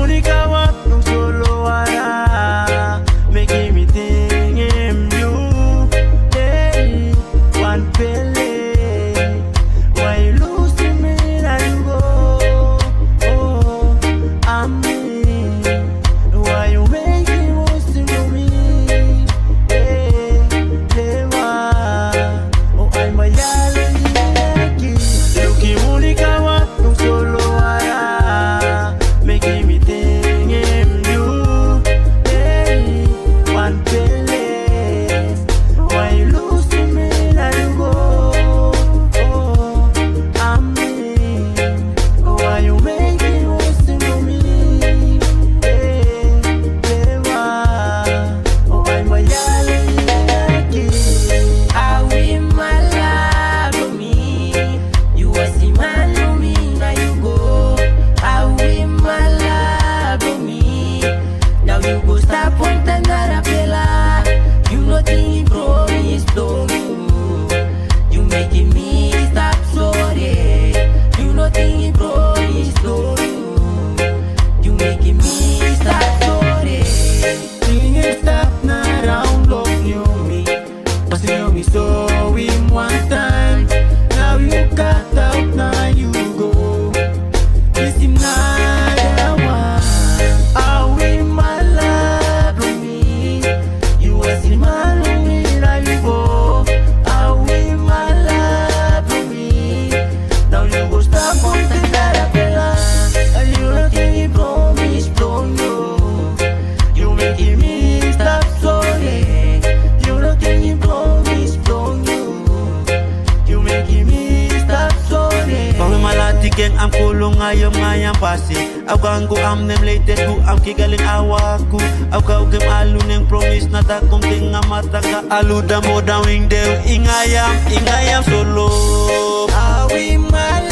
kawat nung solo ara, making me think him you. Hey, one pele, why you losing me now you go? Oh, I'm me. Why you making moves to me? Hey, lewa, oh ay mayalang yaki. Luki muli kawat nung solo ara, making me think him you. Hey, one pele, why you losing me now you go? Oh, I'm me. Why you making moves to me? Hey, lewa, oh ay mayalang yaki. Awi malado me, you was the man to me, now you go. Awi malado me, now you go stop pointing that pela. You know the promise don't you making me stop sorry. You know the promise don't you making me stop sorry. Sing it stop na round love you me. Kasi you me so him one time. Now you got out, now you go. Kiss him na the one. Awi malado me. You was the man who me, now you go. Awi malado me. Now you go stop on the darapela. And you don't think he promise don't you. You making me stop sorry. You don't think he promise don't you. You making me stop sorry. Pag malati keng am kulong ngayam pasi. Aw kang ko am nem latest ko am kigaling awaku. Aw ka ugem alu neng promise na takong tinga mata ka aluda mo dawing dew ingayam solo. Awi malado